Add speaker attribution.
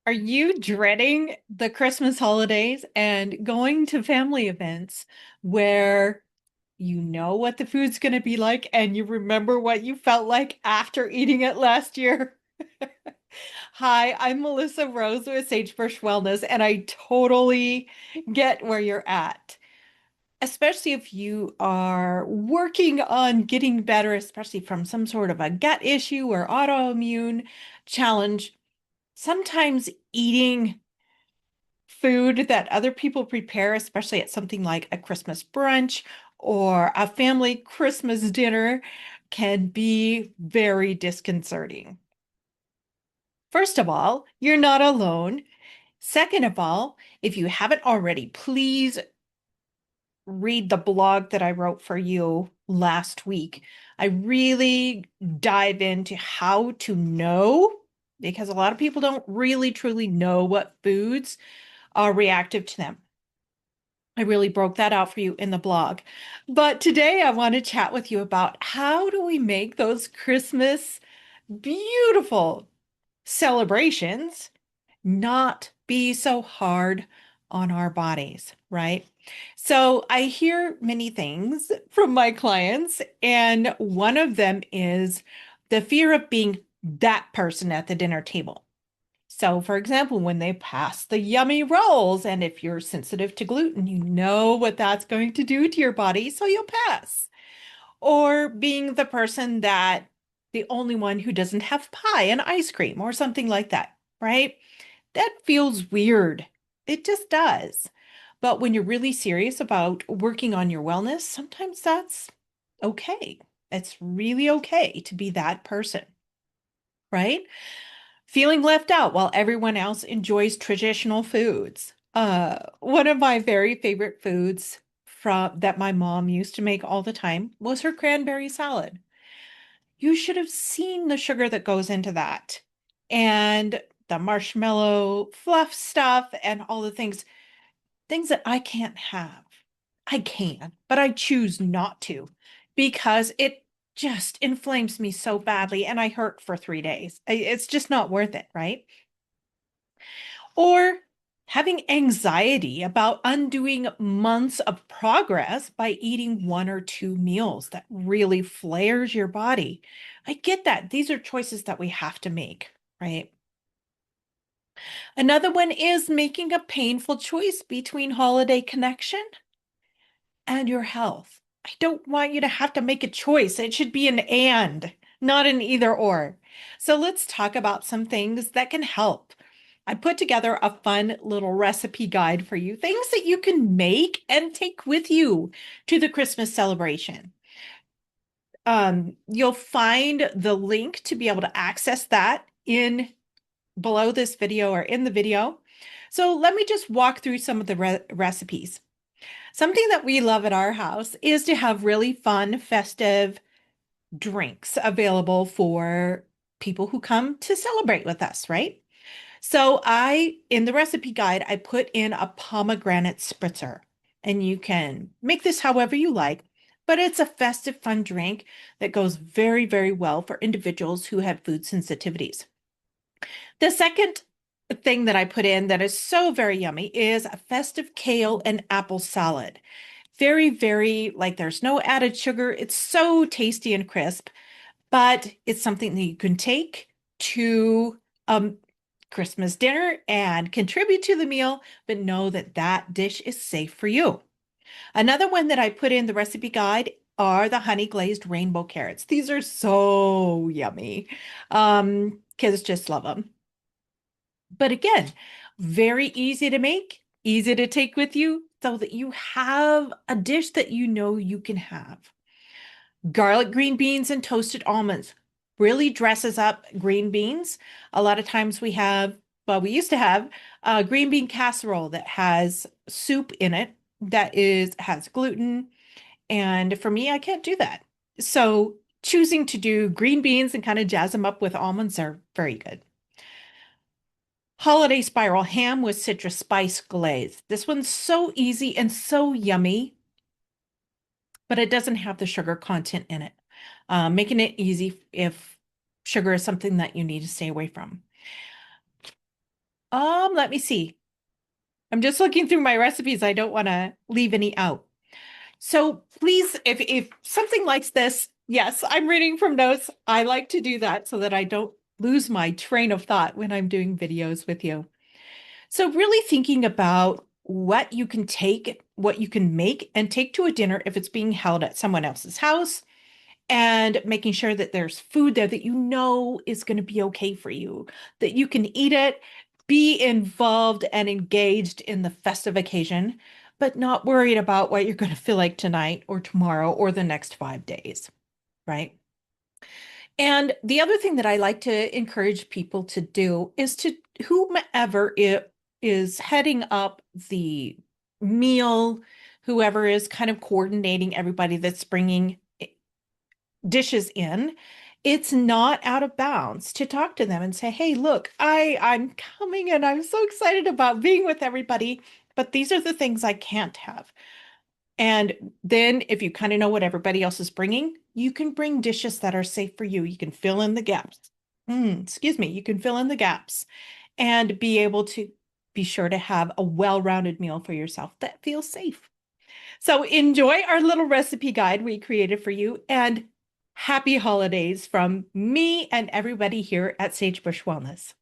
Speaker 1: Are you dreading the Christmas holidays and going to family events where you know what the food's going to be like and you remember what you felt like after eating it last year? Hi, I'm Melissa Rose with Sagebrush Wellness, and I totally get where you're at, especially if you are working on getting better, especially from some sort of a gut issue or autoimmune challenge. Sometimes eating food that other people prepare, especially at something like a Christmas brunch or a family Christmas dinner, can be very disconcerting. First of all, you're not alone. Second of all, if you haven't already, please read the blog that I wrote for you last week. I really dive into how to know because a lot of people don't really truly know what foods are reactive to them. I really broke that out for you in the blog. But today I want to chat with you about how do we make those Christmas beautiful celebrations not be so hard on our bodies, right? So I hear many things from my clients, and one of them is the fear of being that person at the dinner table. So, for example, when they pass the yummy rolls, and if you're sensitive to gluten, you know what that's going to do to your body, so you'll pass. Or being the person that the only one who doesn't have pie and ice cream or something like that, right? That feels weird. It just does. But when you're really serious about working on your wellness, sometimes that's okay. It's really okay to be that person, right? Feeling left out while everyone else enjoys traditional foods. One of my very favorite foods from that my mom used to make all the time was her cranberry salad. You should have seen the sugar that goes into that and the marshmallow fluff stuff and all the things that I can't have. I can, but I choose not to because it just inflames me so badly and I hurt for 3 days. It's just not worth it, right? Or having anxiety about undoing months of progress by eating one or two meals that really flares your body. I get that. These are choices that we have to make, right? Another one is making a painful choice between holiday connection and your health. I don't want you to have to make a choice. It should be an and, not an either or. So let's talk about some things that can help. I put together a fun little recipe guide for you, things that you can make and take with you to the Christmas celebration. You'll find the link to be able to access that in below this video or in the video. So let me just walk through some of the recipes. Something that we love at our house is to have really fun, festive drinks available for people who come to celebrate with us, right? So in the recipe guide, I put in a pomegranate spritzer, and you can make this however you like, but it's a festive, fun drink that goes very, very well for individuals who have food sensitivities. The second thing that I put in that is so very yummy is a festive kale and apple salad. Very, very like there's no added sugar. It's so tasty and crisp, but it's something that you can take to Christmas dinner and contribute to the meal, but know that that dish is safe for you. Another one that I put in the recipe guide are the honey glazed rainbow carrots. These are so yummy. Kids just love them. But again, very easy to make, easy to take with you so that you have a dish that you know you can have. Garlic green beans and toasted almonds really dresses up green beans. A lot of times we used to have a green bean casserole that has soup in it that has gluten. And for me, I can't do that. So choosing to do green beans and kind of jazz them up with almonds are very good. Holiday spiral ham with citrus spice glaze. This one's so easy and so yummy, but it doesn't have the sugar content in it, making it easy if sugar is something that you need to stay away from. Let me see. I'm just looking through my recipes. I don't want to leave any out. So please, if something like this, yes, I'm reading from notes. I like to do that so that I don't lose my train of thought when I'm doing videos with you. So really thinking about what you can take, what you can make and take to a dinner if it's being held at someone else's house, and making sure that there's food there that you know is going to be okay for you, that you can eat it, be involved and engaged in the festive occasion, but not worried about what you're going to feel like tonight or tomorrow or the next 5 days, right? And the other thing that I like to encourage people to do is to whomever it is heading up the meal, whoever is kind of coordinating everybody that's bringing dishes in, it's not out of bounds to talk to them and say, "Hey, look, I'm coming and I'm so excited about being with everybody, but these are the things I can't have." And then if you kind of know what everybody else is bringing, you can bring dishes that are safe for you. You can fill in the gaps. Excuse me, you can fill in the gaps and be able to be sure to have a well-rounded meal for yourself that feels safe. So enjoy our little recipe guide we created for you, and happy holidays from me and everybody here at Sagebrush Wellness.